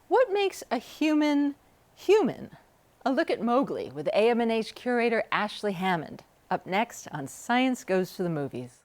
What makes a human human? A look at Mowgli with AMNH curator Ashley Hammond. Up next on Science Goes to the Movies.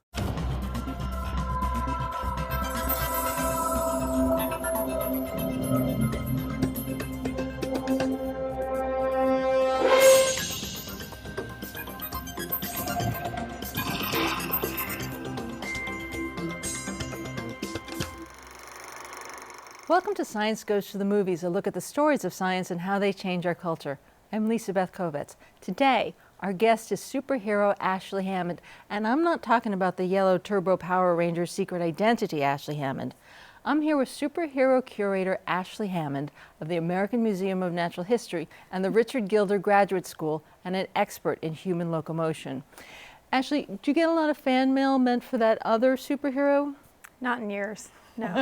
Welcome to Science Goes to the Movies, a look at the stories of science and how they change our culture. I'm Lisa Beth Kovets. Today, our guest is superhero Ashley Hammond, and I'm not talking about the yellow Turbo Power Ranger secret identity Ashley Hammond. I'm here with superhero curator Ashley Hammond of the American Museum of Natural History and the Richard Gilder Graduate School, and an expert in human locomotion. Ashley, do you get a lot of fan mail meant for that other superhero? Not in years. No,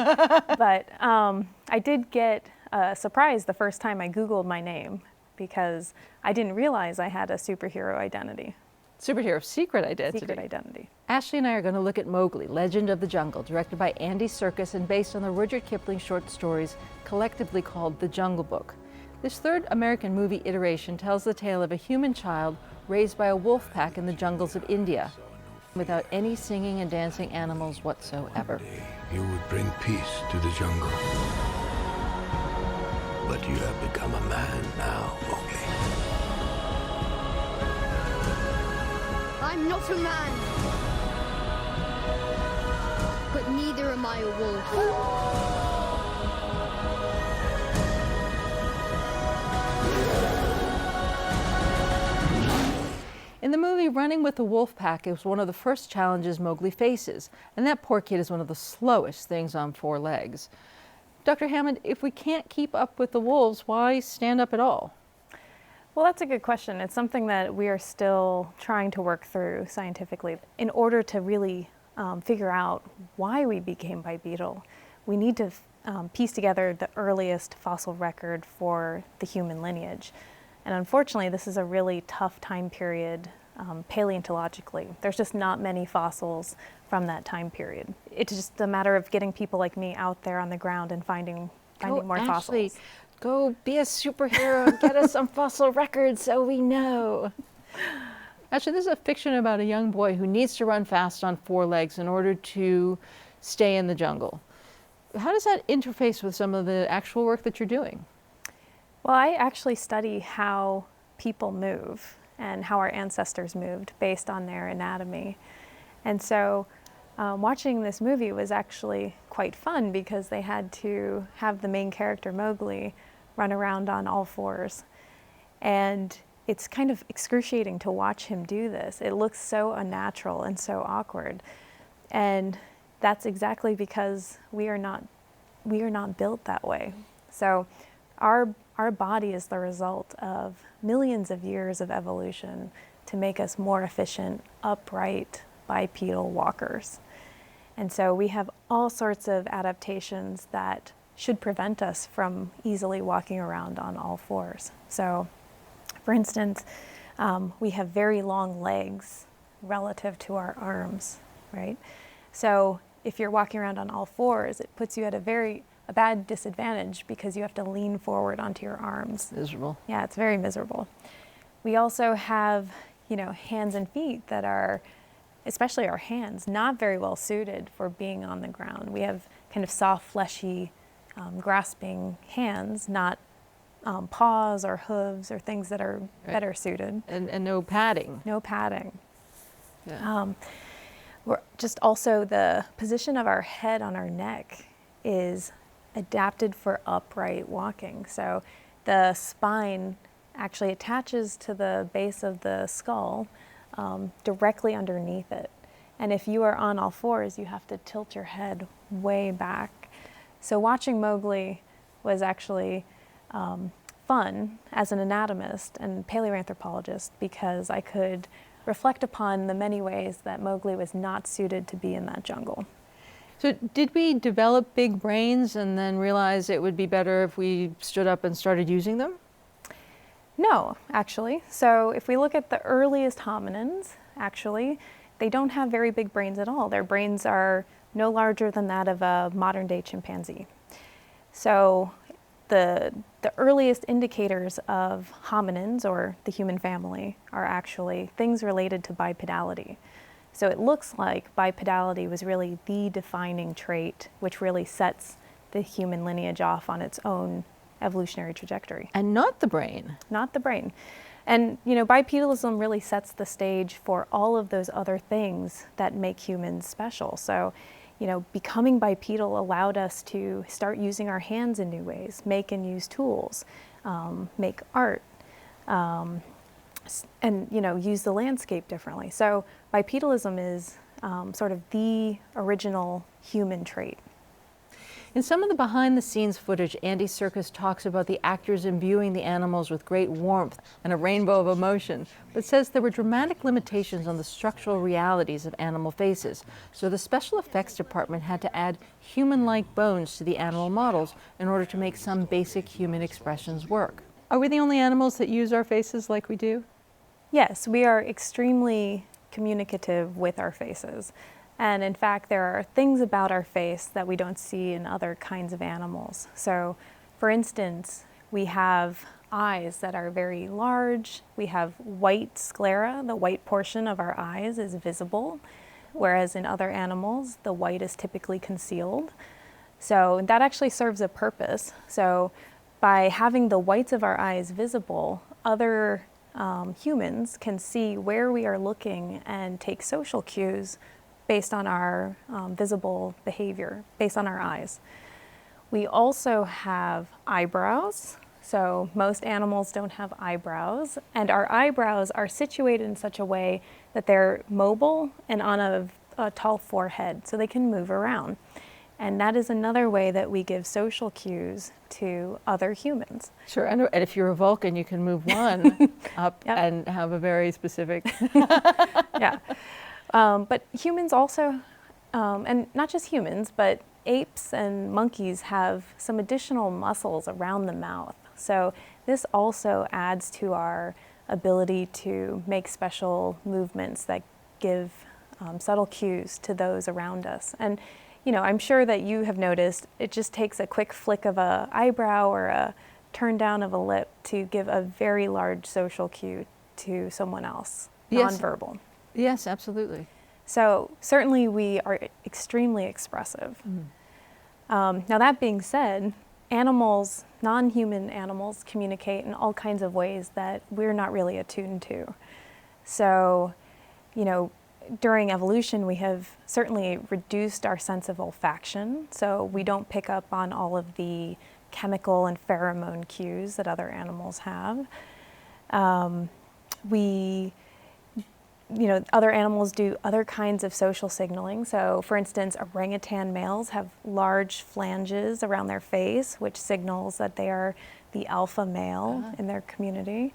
but I did get surprised the first time I Googled my name because I didn't realize I had a superhero identity. Superhero secret identity. Secret identity. Ashley and I are going to look at Mowgli, Legend of the Jungle, directed by Andy Serkis and based on the Rudyard Kipling short stories collectively called The Jungle Book. This third American movie iteration tells the tale of a human child raised by a wolf pack in the jungles of India, without any singing and dancing animals whatsoever. You would bring peace to the jungle. But you have become a man now, Mowgli. I'm not a man. But neither am I a wolf. In the movie, running with the wolf pack is one of the first challenges Mowgli faces, and that poor kid is one of the slowest things on four legs. Dr. Hammond, if we can't keep up with the wolves, why stand up at all? Well, that's a good question. It's something that we are still trying to work through scientifically. In order to really figure out why we became bipedal, we need to piece together the earliest fossil record for the human lineage. And unfortunately, this is a really tough time period paleontologically. There's just not many fossils from that time period. It's just a matter of getting people like me out there on the ground and finding more fossils. Go be a superhero and get us some fossil records so we know. Actually, this is a fiction about a young boy who needs to run fast on four legs in order to stay in the jungle. How does that interface with some of the actual work that you're doing? Well, I actually study how people move and how our ancestors moved based on their anatomy. And so watching this movie was actually quite fun because they had to have the main character, Mowgli, run around on all fours. And it's kind of excruciating to watch him do this. It looks so unnatural and so awkward. And that's exactly because we are not built that way. So our body is the result of millions of years of evolution to make us more efficient, upright, bipedal walkers. And so we have all sorts of adaptations that should prevent us from easily walking around on all fours. So, for instance, we have very long legs relative to our arms, right? So if you're walking around on all fours, it puts you at a bad disadvantage because you have to lean forward onto your arms. Miserable. Yeah, it's very miserable. We also have, hands and feet that are, especially our hands, not very well suited for being on the ground. We have kind of soft, fleshy, grasping hands, not paws or hooves or things that are better suited. And no padding. No padding. Yeah. We're just also the position of our head on our neck is adapted for upright walking. So the spine actually attaches to the base of the skull directly underneath it. And if you are on all fours, you have to tilt your head way back. So watching Mowgli was actually fun as an anatomist and paleoanthropologist because I could reflect upon the many ways that Mowgli was not suited to be in that jungle. So did we develop big brains and then realize it would be better if we stood up and started using them? No, actually. So if we look at the earliest hominins, actually, they don't have very big brains at all. Their brains are no larger than that of a modern-day chimpanzee. So the earliest indicators of hominins, or the human family, are actually things related to bipedality. So it looks like bipedality was really the defining trait which really sets the human lineage off on its own evolutionary trajectory. And not the brain. Not the brain. And bipedalism really sets the stage for all of those other things that make humans special. So, becoming bipedal allowed us to start using our hands in new ways, make and use tools, make art, and use the landscape differently. So bipedalism is sort of the original human trait. In some of the behind-the-scenes footage, Andy Serkis talks about the actors imbuing the animals with great warmth and a rainbow of emotion, but says there were dramatic limitations on the structural realities of animal faces, so the special effects department had to add human-like bones to the animal models in order to make some basic human expressions work. Are we the only animals that use our faces like we do? Yes, we are extremely communicative with our faces. And in fact, there are things about our face that we don't see in other kinds of animals. So, for instance, we have eyes that are very large. We have white sclera. The white portion of our eyes is visible, whereas in other animals, the white is typically concealed. So that actually serves a purpose. So by having the whites of our eyes visible, other humans can see where we are looking and take social cues based on our visible behavior, based on our eyes. We also have eyebrows. So most animals don't have eyebrows, and our eyebrows are situated in such a way that they're mobile and on a tall forehead, so they can move around. And that is another way that we give social cues to other humans. Sure, and if you're a Vulcan, you can move one up Yep. and have a very specific... Yeah. But humans also, and not just humans, but apes and monkeys have some additional muscles around the mouth. So this also adds to our ability to make special movements that give subtle cues to those around us. And I'm sure that you have noticed it just takes a quick flick of an eyebrow or a turn down of a lip to give a very large social cue to someone else, Yes. nonverbal. Yes, absolutely. So certainly we are extremely expressive. Now that being said, animals, non-human animals, communicate in all kinds of ways that we're not really attuned to. So, during evolution, we have certainly reduced our sense of olfaction. So we don't pick up on all of the chemical and pheromone cues that other animals have. Other animals do other kinds of social signaling. So for instance, orangutan males have large flanges around their face, which signals that they are the alpha male in their community.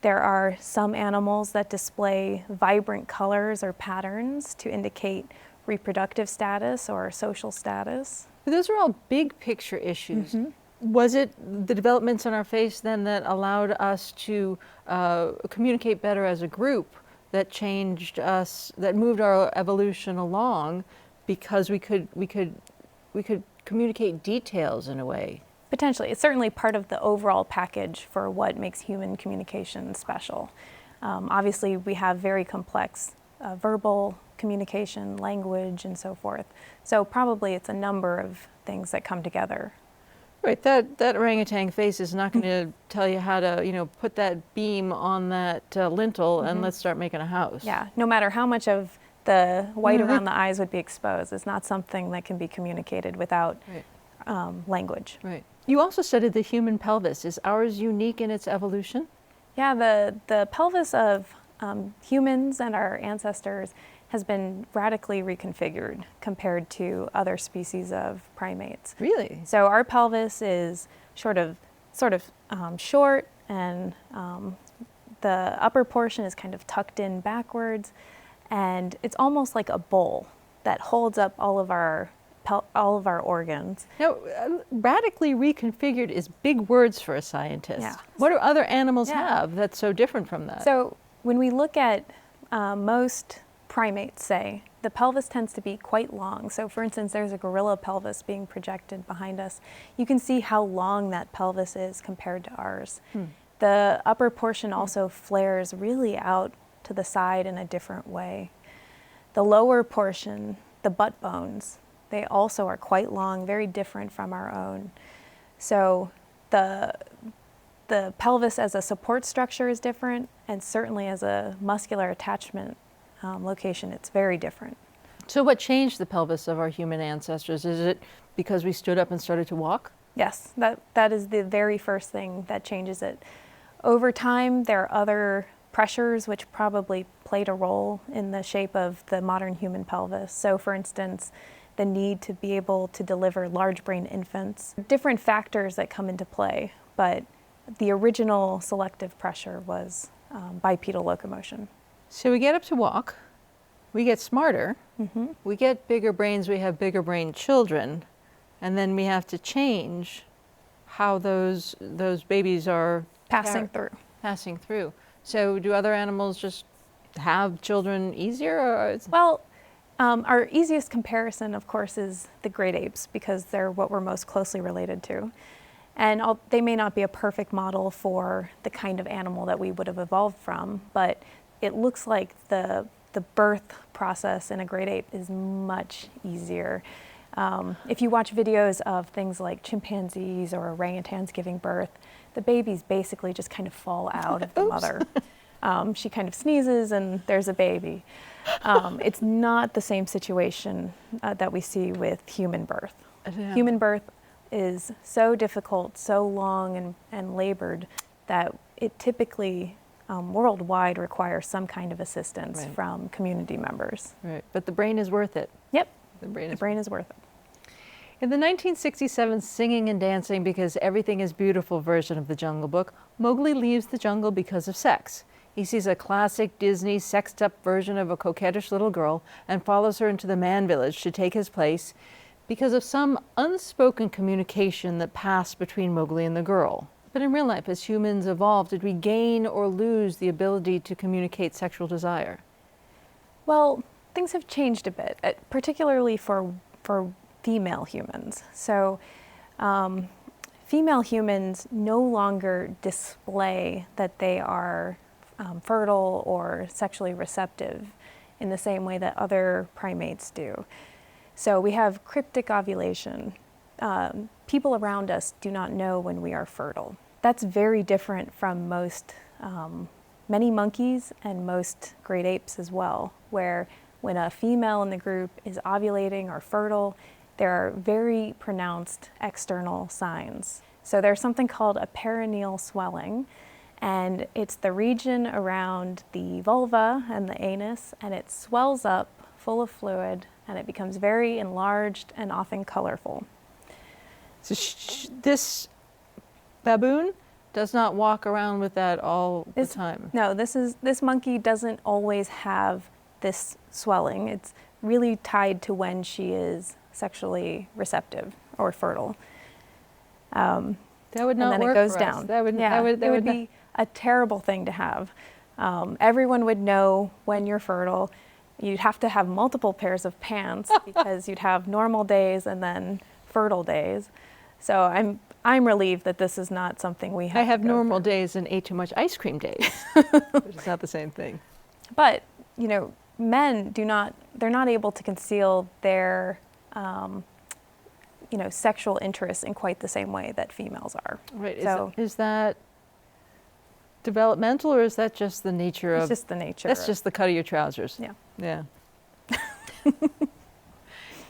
There are some animals that display vibrant colors or patterns to indicate reproductive status or social status. But those are all big picture issues. Was it the developments in our face then that allowed us to communicate better as a group that changed us, that moved our evolution along because we could communicate details in a way? Potentially. It's certainly part of the overall package for what makes human communication special. Obviously, we have very complex verbal communication, language, and so forth. So probably it's a number of things that come together. Right, that orangutan face is not going to tell you how to, put that beam on that lintel and let's start making a house. Yeah, no matter how much of the white around the eyes would be exposed, it's not something that can be communicated without language. Right. You also studied the human pelvis. Is ours unique in its evolution? Yeah, the pelvis of humans and our ancestors has been radically reconfigured compared to other species of primates. Really? So our pelvis is sort of short, and the upper portion is kind of tucked in backwards, and it's almost like a bowl that holds up all of our organs. Now, radically reconfigured is big words for a scientist. Yeah. What do other animals have that's so different from that? So when we look at most primates, say, the pelvis tends to be quite long. So for instance, there's a gorilla pelvis being projected behind us. You can see how long that pelvis is compared to ours. The upper portion also flares really out to the side in a different way. The lower portion, the butt bones, they also are quite long, very different from our own. So the pelvis as a support structure is different, and certainly as a muscular attachment location, it's very different. So what changed the pelvis of our human ancestors? Is it because we stood up and started to walk? Yes, that is the very first thing that changes it. Over time, there are other pressures which probably played a role in the shape of the modern human pelvis. So for instance, the need to be able to deliver large brain infants. Different factors that come into play, but the original selective pressure was bipedal locomotion. So we get up to walk, we get smarter, we get bigger brains, we have bigger brain children, and then we have to change how those babies are Passing through. So do other animals just have children easier? Or Well, our easiest comparison, of course, is the great apes, because they're what we're most closely related to. And they may not be a perfect model for the kind of animal that we would have evolved from, but it looks like the birth process in a great ape is much easier. If you watch videos of things like chimpanzees or orangutans giving birth, the babies basically just kind of fall out of the mother. She kind of sneezes and there's a baby. It's not the same situation that we see with human birth. Yeah. Human birth is so difficult, so long and labored that it typically worldwide requires some kind of assistance from community members. Right, but the brain is worth it. Yep, The brain is worth it. In the 1967 Singing and Dancing Because Everything is Beautiful version of The Jungle Book, Mowgli leaves the jungle because of sex. He sees a classic Disney sexed-up version of a coquettish little girl and follows her into the man village to take his place because of some unspoken communication that passed between Mowgli and the girl. But in real life, as humans evolved, did we gain or lose the ability to communicate sexual desire? Well, things have changed a bit, particularly for female humans. So female humans no longer display that they are fertile or sexually receptive in the same way that other primates do. So we have cryptic ovulation. People around us do not know when we are fertile. That's very different from most, many monkeys and most great apes as well, where when a female in the group is ovulating or fertile, there are very pronounced external signs. So there's something called a perineal swelling, and it's the region around the vulva and the anus, and it swells up full of fluid, and it becomes very enlarged and often colorful. So this baboon does not walk around with that all the time. No, this monkey doesn't always have this swelling. It's really tied to when she is sexually receptive or fertile. That would not and then work it goes for down. us. That would it would be a terrible thing to have. Everyone would know when you're fertile. You'd have to have multiple pairs of pants because you'd have normal days and then fertile days. So I'm relieved that this is not something we have. I have to go normal through. days and ate too much ice cream days, which is not the same thing. But men they're not able to conceal their sexual interest in quite the same way that females are. Right. So is that developmental, or is that just the nature of? it's just the nature. That's just the cut of your trousers. Yeah. Yeah.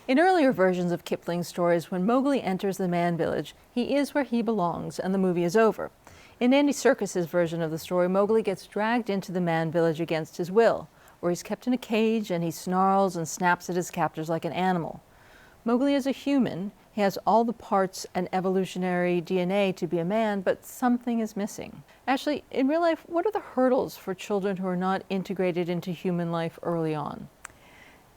In earlier versions of Kipling's stories, when Mowgli enters the man village, he is where he belongs and the movie is over. In Andy Serkis' version of the story, Mowgli gets dragged into the man village against his will, where he's kept in a cage and he snarls and snaps at his captors like an animal. Mowgli is a human. He has all the parts and evolutionary DNA to be a man, but something is missing. Ashley, in real life, what are the hurdles for children who are not integrated into human life early on?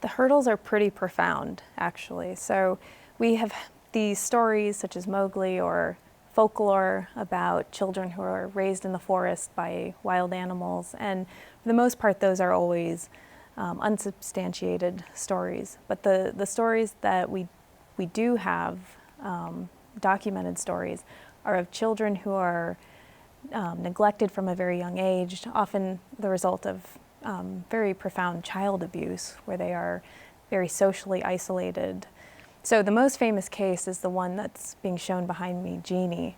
The hurdles are pretty profound, actually. So we have these stories such as Mowgli or folklore about children who are raised in the forest by wild animals. And for the most part, those are always unsubstantiated stories. But the stories that we do have, documented stories, are of children who are neglected from a very young age, often the result of very profound child abuse, where they are very socially isolated. So the most famous case is the one that's being shown behind me, Jeannie.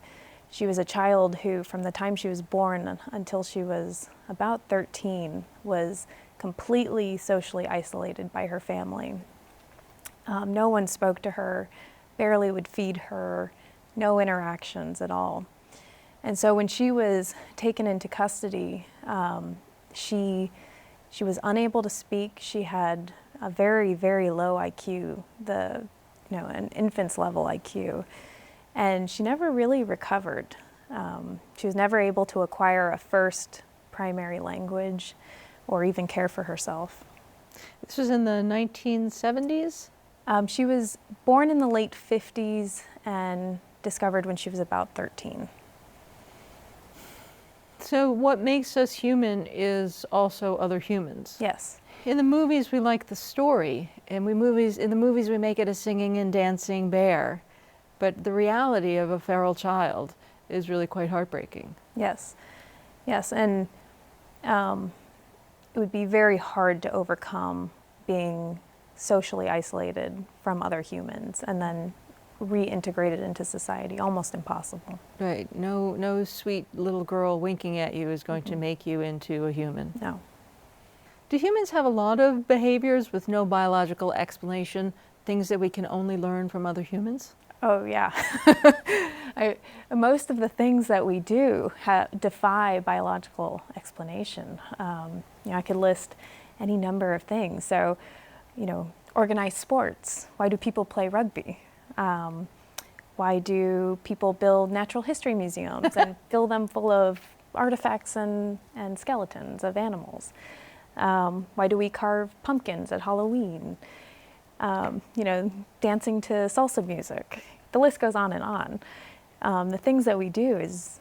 She was a child who, from the time she was born until she was about 13, was completely socially isolated by her family. No one spoke to her, barely would feed her, no interactions at all. And so when she was taken into custody, she was unable to speak. She had a very, very low IQ, an infant's level IQ, and she never really recovered. She was never able to acquire a first primary language or even care for herself. This was in the 1970s? She was born in the late 50s and discovered when she was about 13. So what makes us human is also other humans. Yes. In the movies, we like the story, and in the movies we make it a singing and dancing bear. But the reality of a feral child is really quite heartbreaking. Yes. Yes, and it would be very hard to overcome being socially isolated from other humans and then reintegrated into society. Almost impossible. Right. No sweet little girl winking at you is going to make you into a human. No. Do humans have a lot of behaviors with no biological explanation, things that we can only learn from other humans? Oh, yeah. Most of the things that we do defy biological explanation. I could list any number of things. So, organized sports. Why do people play rugby? Why do people build natural history museums and fill them full of artifacts and skeletons of animals? Why do we carve pumpkins at Halloween? Dancing to salsa music. The list goes on and on. The things that we do is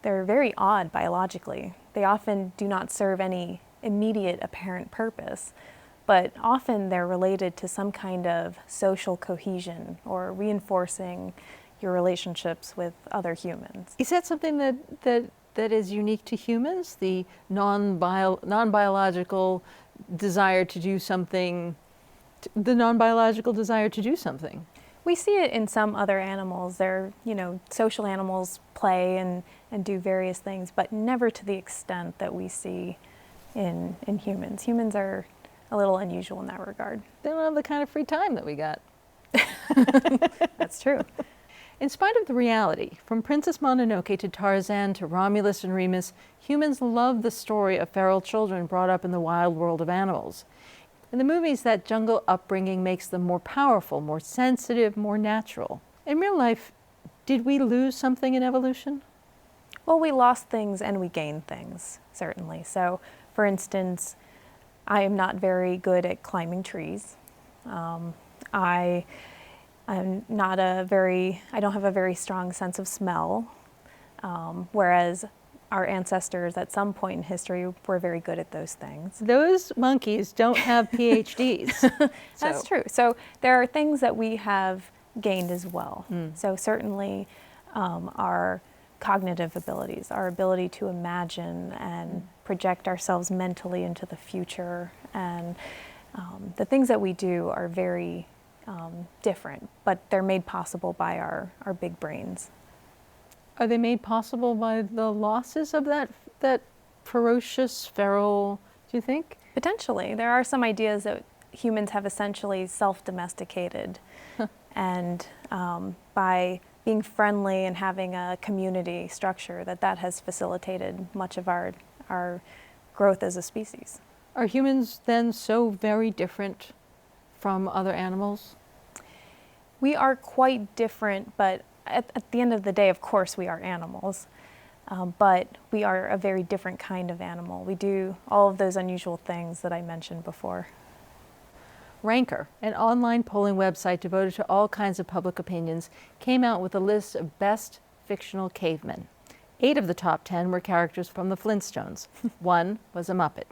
they're very odd biologically. They often do not serve any immediate apparent purpose, but often they're related to some kind of social cohesion or reinforcing your relationships with other humans. Is that something that is unique to humans, the non-biological desire to do something, We see it in some other animals. Social animals play and do various things, but never to the extent that we see in humans. Humans are a little unusual in that regard. They don't have the kind of free time that we got. That's true. In spite of the reality, from Princess Mononoke to Tarzan to Romulus and Remus, humans love the story of feral children brought up in the wild world of animals. In the movies, that jungle upbringing makes them more powerful, more sensitive, more natural. In real life, did we lose something in evolution? Well, we lost things and we gained things, certainly. So, for instance, I am not very good at climbing trees. I don't have a very strong sense of smell, whereas our ancestors at some point in history were very good at those things. Those monkeys don't have PhDs. That's true. So there are things that we have gained as well. So certainly our cognitive abilities, our ability to imagine and project ourselves mentally into the future, and the things that we do are very different, but they're made possible by our big brains. Are they made possible by the losses of that ferocious, feral, do you think? Potentially. There are some ideas that humans have essentially self-domesticated, and by being friendly and having a community structure, that has facilitated much of our growth as a species. Are humans then so very different from other animals? We are quite different, but at the end of the day, of course, we are animals. But we are a very different kind of animal. We do all of those unusual things that I mentioned before. Ranker, an online polling website devoted to all kinds of public opinions, came out with a list of best fictional cavemen. 8 of the top 10 were characters from the Flintstones. 1 was a Muppet.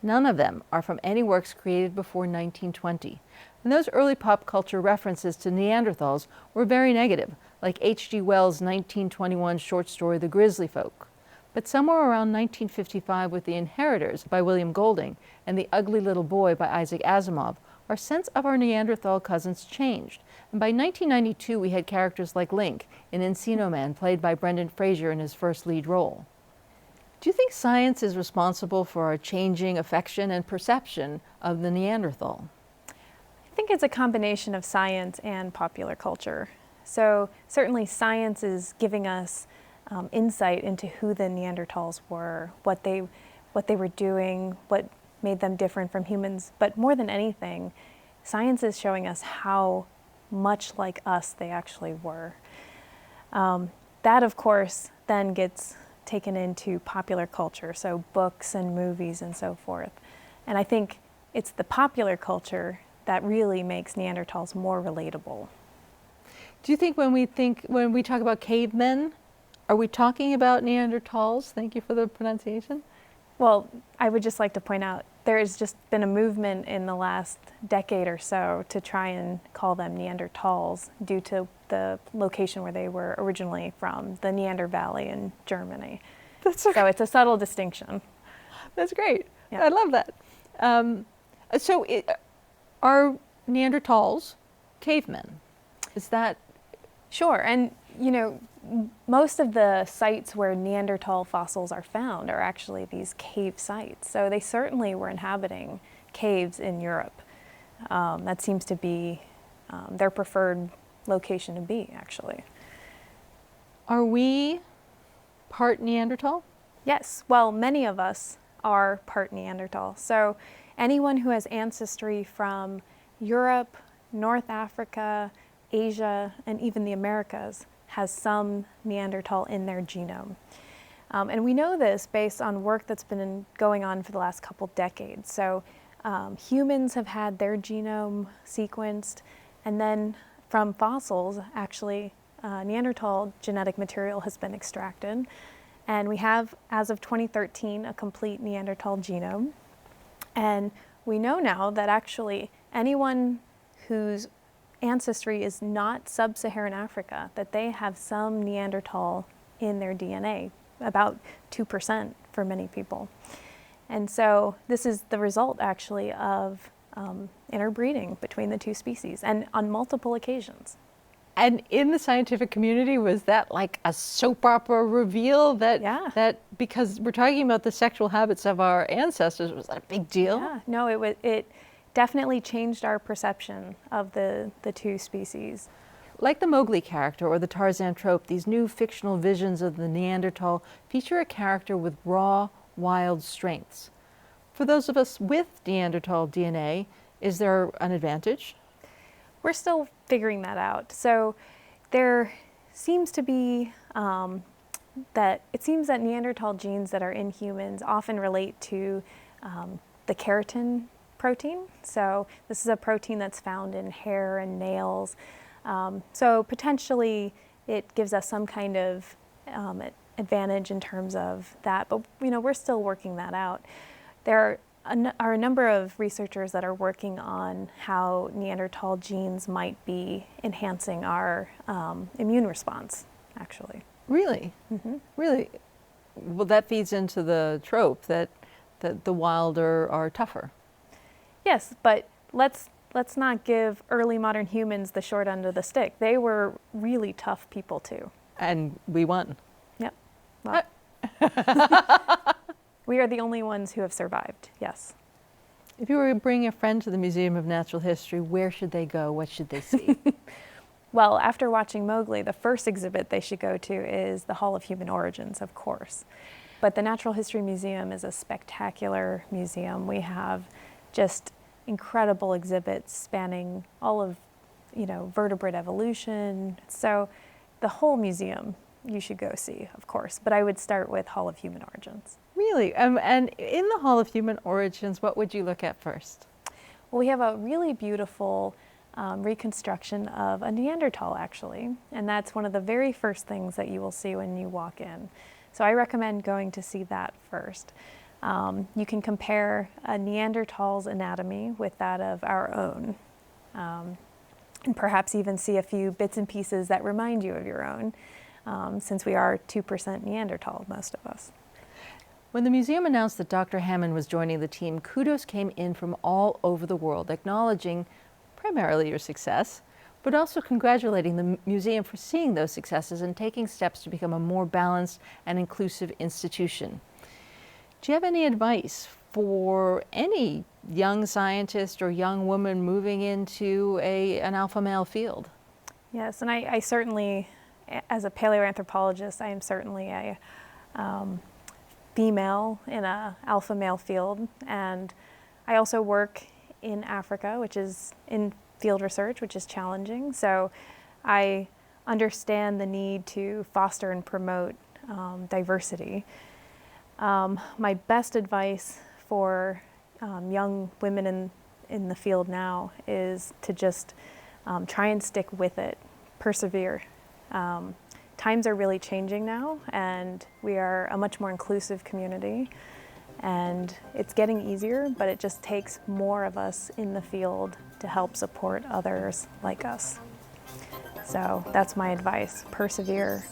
None of them are from any works created before 1920. And those early pop culture references to Neanderthals were very negative, like H.G. Wells' 1921 short story The Grizzly Folk. But somewhere around 1955 with The Inheritors by William Golding and The Ugly Little Boy by Isaac Asimov, our sense of our Neanderthal cousins changed. And by 1992 we had characters like Link in Encino Man, played by Brendan Fraser in his first lead role. Do you think science is responsible for our changing affection and perception of the Neanderthal? I think it's a combination of science and popular culture. So certainly science is giving us insight into who the Neanderthals were, what they were doing, what made them different from humans. But more than anything, science is showing us how much like us they actually were. That, of course, then gets taken into popular culture, so books and movies and so forth. And I think it's the popular culture that really makes Neanderthals more relatable. Do you think when we talk about cavemen, are we talking about Neanderthals? Thank you for the pronunciation. Well, I would just like to point out there has just been a movement in the last decade or so to try and call them Neanderthals due to the location where they were originally from, the Neander Valley in Germany. So it's a subtle distinction. That's great. Yeah. I love that. Are Neanderthals cavemen? Is that? Sure, and most of the sites where Neanderthal fossils are found are actually these cave sites. So they certainly were inhabiting caves in Europe. That seems to be their preferred location to be, actually. Are we part Neanderthal? Yes, well, many of us are part Neanderthal. So anyone who has ancestry from Europe, North Africa, Asia, and even the Americas has some Neanderthal in their genome. And we know this based on work that's been going on for the last couple decades. So humans have had their genome sequenced, and then from fossils, actually, Neanderthal genetic material has been extracted. And we have, as of 2013, a complete Neanderthal genome. And we know now that actually anyone whose ancestry is not sub-Saharan Africa, that they have some Neanderthal in their DNA, about 2% for many people. And so this is the result actually of interbreeding between the two species, and on multiple occasions. And in the scientific community, was that like a soap opera reveal that, Yeah. that because we're talking about the sexual habits of our ancestors, was that a big deal? Yeah, no, it definitely changed our perception of the two species. Like the Mowgli character or the Tarzan trope, these new fictional visions of the Neanderthal feature a character with raw, wild strengths. For those of us with Neanderthal DNA, is there an advantage? We're still figuring that out. So there seems to be that Neanderthal genes that are in humans often relate to the keratin protein. So this is a protein that's found in hair and nails. So potentially it gives us some kind of advantage in terms of that, but we're still working that out. There are a number of researchers that are working on how Neanderthal genes might be enhancing our immune response, actually. Really? Mm-hmm. Really? Well, that feeds into the trope that the wild are tougher. Yes, but let's not give early modern humans the short end of the stick. They were really tough people too. And we won. Yep. Well, we are the only ones who have survived, yes. If you were to bring a friend to the Museum of Natural History, where should they go? What should they see? Well, after watching Mowgli, the first exhibit they should go to is the Hall of Human Origins, of course. But the Natural History Museum is a spectacular museum. We have just incredible exhibits spanning all of, vertebrate evolution. So the whole museum you should go see, of course. But I would start with Hall of Human Origins. Really? And in the Hall of Human Origins, what would you look at first? Well, we have a really beautiful reconstruction of a Neanderthal, actually. And that's one of the very first things that you will see when you walk in. So I recommend going to see that first. You can compare a Neanderthal's anatomy with that of our own, and perhaps even see a few bits and pieces that remind you of your own, since we are 2% Neanderthal, most of us. When the museum announced that Dr. Hammond was joining the team, kudos came in from all over the world, acknowledging primarily your success, but also congratulating the museum for seeing those successes and taking steps to become a more balanced and inclusive institution. Do you have any advice for any young scientist or young woman moving into an alpha male field? Yes, and I certainly, as a paleoanthropologist, I am certainly a female in an alpha male field, and I also work in Africa, which is in field research, which is challenging. So I understand the need to foster and promote diversity. My best advice for young women in the field now is to just try and stick with it, persevere. Times are really changing now, and we are a much more inclusive community, and it's getting easier, but it just takes more of us in the field to help support others like us. So that's my advice, persevere.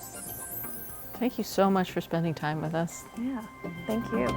Thank you so much for spending time with us. Yeah, thank you.